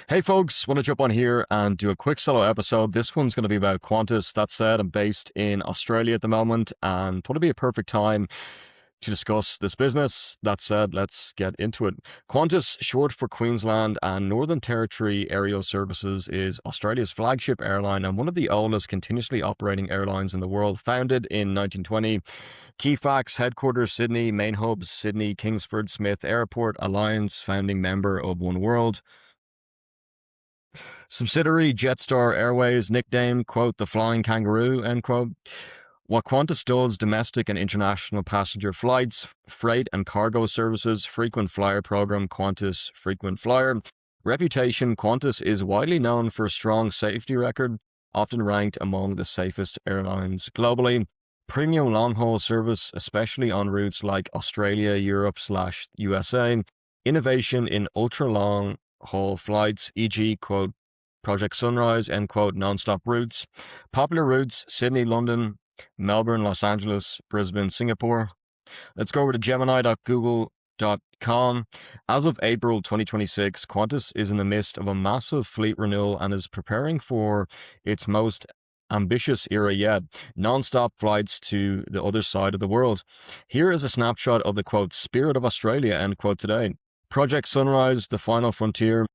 Hey folks, want to jump on here and do a quick solo episode. This one's going to be about Qantas. That said, I'm based in Australia at the moment and thought it'd be a perfect time to discuss this business. That said, let's get into it. Qantas, short for Queensland and Northern Territory Aerial Services, is Australia's flagship airline and one of the oldest continuously operating airlines in the world. Founded in 1920. Key facts: headquarters Sydney, main hubs Sydney, Kingsford, Smith Airport, Alliance, founding member of One World. Subsidiary Jetstar Airways, nickname, quote, the Flying Kangaroo, end quote. What Qantas does: domestic and international passenger flights, freight and cargo services, frequent flyer program, Qantas Frequent Flyer. Reputation: Qantas is widely known for a strong safety record, often ranked among the safest airlines globally. Premium long-haul service, especially on routes like Australia, Europe/USA. Innovation in ultra-long haul flights, e.g., quote, Project Sunrise, end quote, Nonstop routes. Popular routes: Sydney, London, Melbourne, Los Angeles, Brisbane, Singapore. Let's go over to gemini.google.com. As of April 2026, Qantas is in the midst of a massive fleet renewal and is preparing for its most ambitious era yet: non-stop flights to the other side of the world. Here is a snapshot of the, quote, spirit of Australia, end quote, today. Project Sunrise, the final frontier.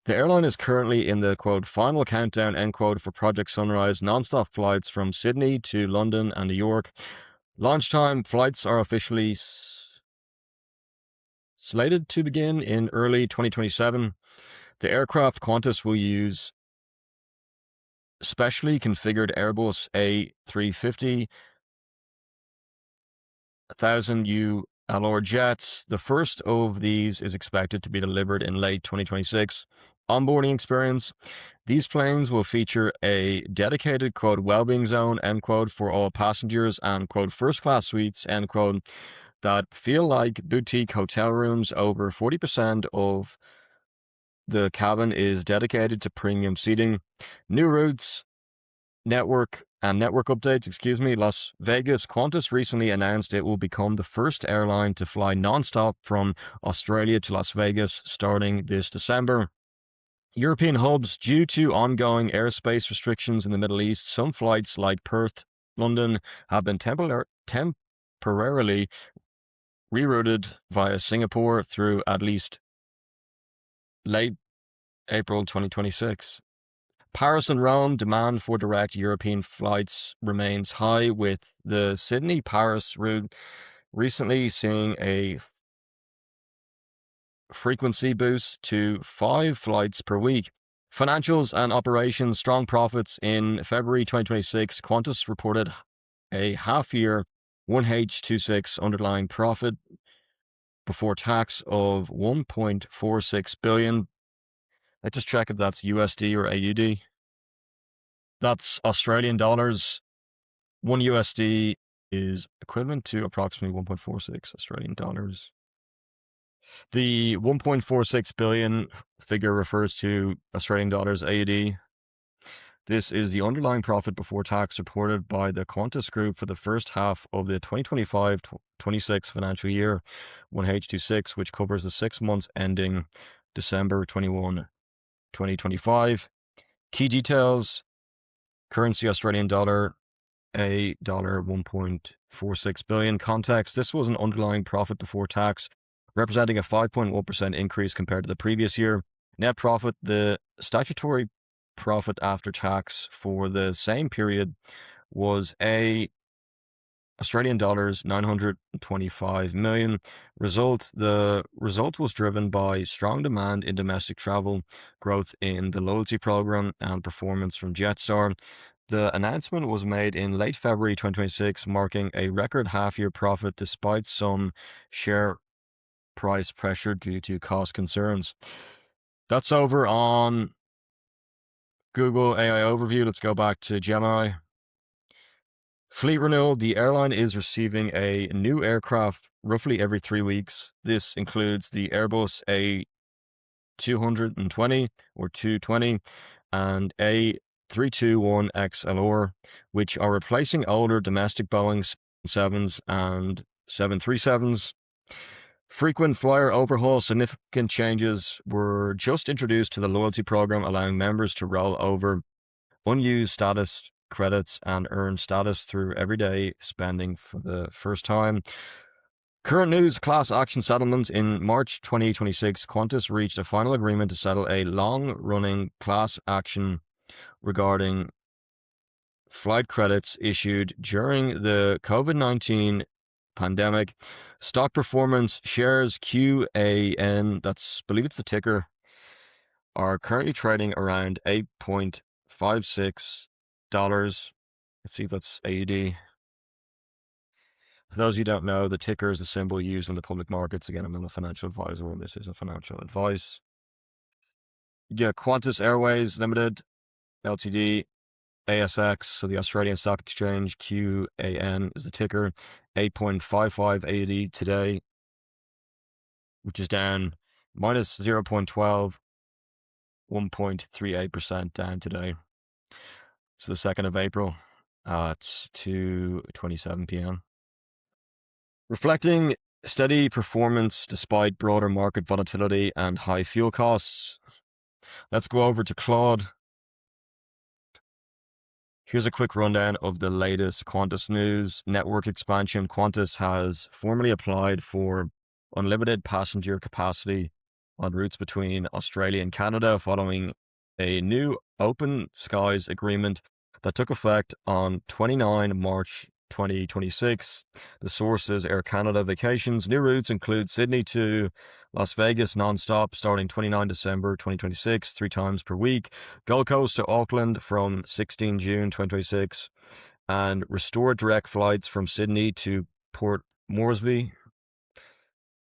The airline is currently in the, quote, final countdown, end quote, for Project Sunrise, non-stop flights from Sydney to London and New York. Launch time: flights are officially slated to begin in early 2027. The aircraft Qantas will use specially configured Airbus A350 1000U Allure jets. The first of these is expected to be delivered in late 2026. Onboarding experience: these planes will feature a dedicated, quote, well-being zone, end quote, for all passengers and, quote, first-class suites, end quote, that feel like boutique hotel rooms. Over 40% of the cabin is dedicated to premium seating. New routes, network updates, Las Vegas. Qantas recently announced it will become the first airline to fly non-stop from Australia to Las Vegas starting this December. European hubs: due to ongoing airspace restrictions in the Middle East, some flights like Perth, London have been temporarily rerouted via Singapore through at least late April 2026. Paris and Rome: demand for direct European flights remains high, with the Sydney-Paris route recently seeing a frequency boost to 5 flights per week. Financials and operations: strong profits. In February 2026, Qantas reported a half-year 1H26 underlying profit before tax of 1.46 billion. Let's just check if that's USD or AUD. That's Australian dollars. 1 USD is equivalent to approximately 1.46 Australian dollars. The 1.46 billion figure refers to Australian dollars AUD. This is the underlying profit before tax reported by the Qantas Group for the first half of the 2025-26 financial year, 1H26, which covers the 6 months ending December 21, 2025. Key details: currency Australian dollar, a dollar 1.46 billion. Context: this was an underlying profit before tax, representing a 5.1% increase compared to the previous year. Net profit: the statutory profit after tax for the same period was Australian dollars 925 million. The result was driven by strong demand in domestic travel, growth in the loyalty program, and performance from Jetstar. The announcement was made in late February 2026, marking a record half-year profit despite some share price pressure due to cost concerns. That's over on Google AI Overview. Let's go back to Gemini. Fleet renewal: the airline is receiving a new aircraft roughly every 3 weeks. This includes the Airbus A220 or 220 and A321XLR, which are replacing older domestic Boeing 777s and 737s. Frequent flyer overhaul. Significant changes were just introduced to the loyalty program, allowing members to roll over unused status credits and earn status through everyday spending for the first time. Current news: class action settlements. In March 2026, Qantas reached a final agreement to settle a long-running class action regarding flight credits issued during the COVID-19 pandemic. Stock performance: shares QAN, that's, believe it's the ticker, are currently trading around $8.56. Let's see if that's AUD. For those who don't know, the ticker is a symbol used in the public markets. Again, I'm not a financial advisor, and this is a financial advice. Yeah, Qantas Airways Limited, Ltd, ASX, so the Australian Stock Exchange, QAN is the ticker, 8.55 AUD today, which is down minus 0.12, 1.38% down today. So the 2nd of April at 2:27 p.m. Reflecting steady performance despite broader market volatility and high fuel costs. Let's go over to Claude. Here's a quick rundown of the latest Qantas news. Network expansion. Qantas has formally applied for unlimited passenger capacity on routes between Australia and Canada following a new open skies agreement that took effect on 29 March 2026. The source is Air Canada Vacations. New routes include Sydney to Las Vegas Nonstop starting 29 December 2026, 3 times per week. Gold Coast to Auckland from 16 June 2026. And restored direct flights from Sydney to Port Moresby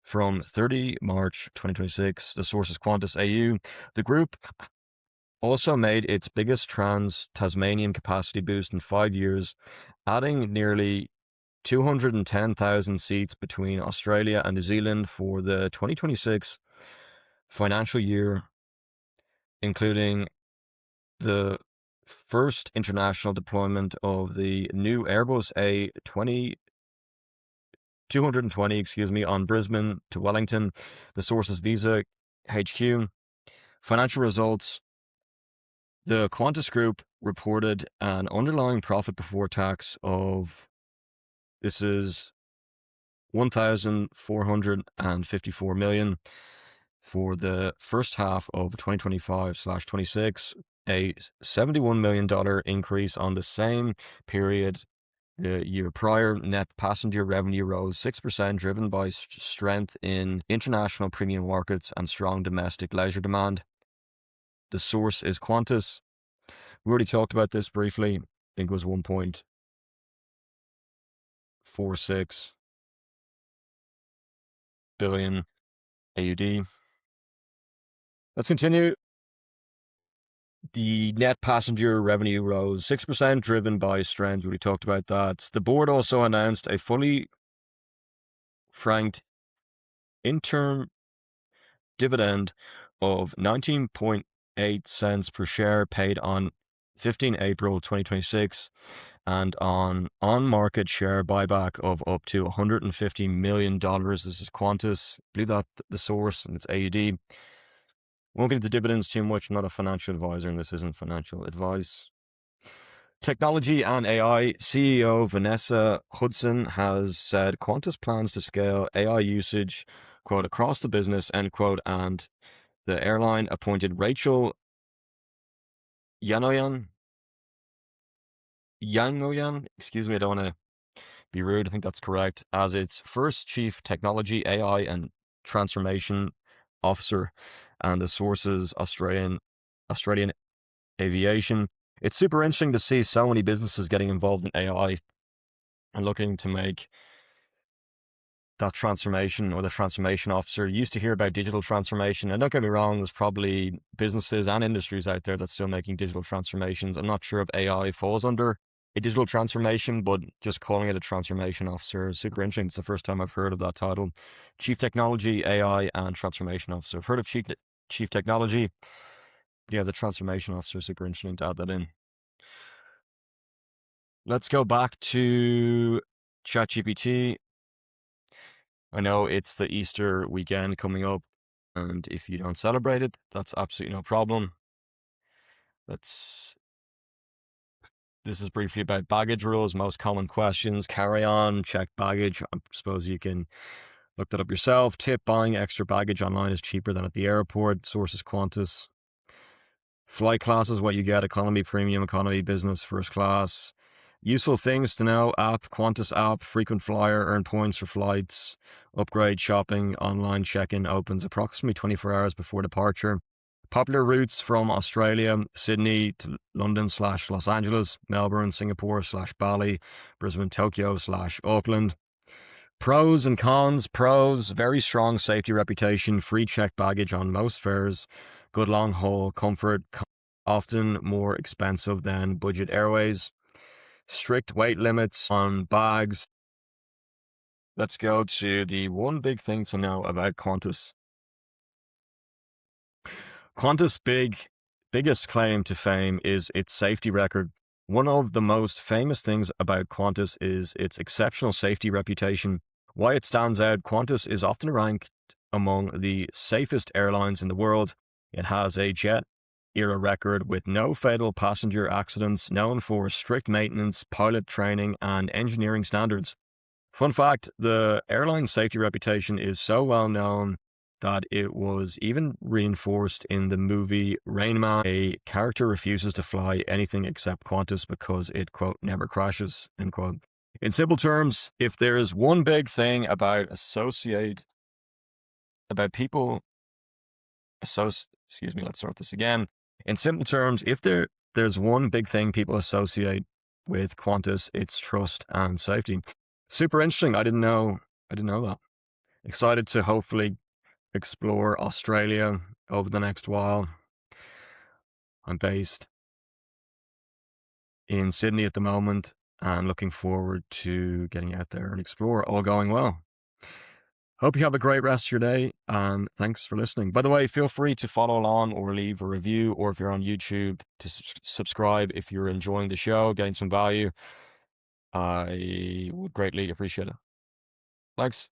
from 30 March 2026. The source is Qantas AU. The group also made its biggest trans-Tasmanian capacity boost in 5 years, adding nearly 210,000 seats between Australia and New Zealand for the 2026 financial year, including the first international deployment of the new Airbus A220 on Brisbane to Wellington. The source is Visa HQ. Financial results. The Qantas Group reported an underlying profit before tax of, this is 1,454 million for the first half of 2025/26, a $71 million increase on the same period the year prior. Net passenger revenue rose 6%, driven by strength in international premium markets and strong domestic leisure demand. The source is Qantas. We already talked about this briefly. I think it was 1.46 billion AUD. Let's continue. The net passenger revenue rose 6%, driven by strength. We already talked about that. The board also announced a fully franked interim dividend of 19.8 cents per share paid on 15 April 2026 and on-market share buyback of up to $150 million. This is Qantas. I believe that the source, and it's AUD. Won't get into dividends too much. I'm not a financial advisor, and this isn't financial advice. Technology and AI. CEO Vanessa Hudson has said Qantas plans to scale AI usage, quote, across the business, end quote, and the airline appointed Rachel Yanoyan, excuse me, I don't want to be rude, I think that's correct, as its first chief technology, AI, and transformation officer, and the sources Australian aviation. It's super interesting to see so many businesses getting involved in AI and looking to make that transformation, or the transformation officer. You used to hear about digital transformation, and don't get me wrong, there's probably businesses and industries out there that's still making digital transformations. I'm not sure if AI falls under a digital transformation, but just calling it a transformation officer is super interesting. It's the first time I've heard of that title. Chief Technology, AI, and Transformation Officer. I've heard of Chief Technology. Yeah, the Transformation Officer is super interesting to add that in. Let's go back to ChatGPT. I know it's the Easter weekend coming up, and if you don't celebrate it, that's absolutely no problem. Let's This is briefly about baggage rules, most common questions, carry on, check baggage. I suppose you can look that up yourself. Tip, buying extra baggage online is cheaper than at the airport. Source is Qantas. Flight classes, what you get: economy, premium, economy, business, first class. Useful things to know: app, Qantas app, frequent flyer, earn points for flights, upgrade shopping, online check-in opens approximately 24 hours before departure. Popular routes from Australia: Sydney to London/Los Angeles, Melbourne, Singapore/Bali, Brisbane, Tokyo/Auckland. Pros and cons. Pros: very strong safety reputation, free checked baggage on most fares, good long haul comfort, often more expensive than budget airways, strict weight limits on bags. Let's go to the one big thing to know about Qantas. Qantas' biggest claim to fame is its safety record. One of the most famous things about Qantas is its exceptional safety reputation. Why it stands out: Qantas is often ranked among the safest airlines in the world. It has a jet era record with no fatal passenger accidents, known for strict maintenance, pilot training, and engineering standards. Fun fact: the airline's safety reputation is so well known that it was even reinforced in the movie Rain Man. A character refuses to fly anything except Qantas because it, quote, never crashes, end quote. In simple terms, if there's one big thing about people excuse me, let's start this again. In simple terms, if there's one big thing people associate with Qantas, it's trust and safety. Super interesting. I didn't know that. Excited to hopefully explore Australia over the next while. I'm based in Sydney at the moment and looking forward to getting out there and explore, all going well. Hope you have a great rest of your day, and thanks for listening. By the way, feel free to follow along or leave a review, or if you're on YouTube, to subscribe if you're enjoying the show, getting some value. I would greatly appreciate it. Thanks.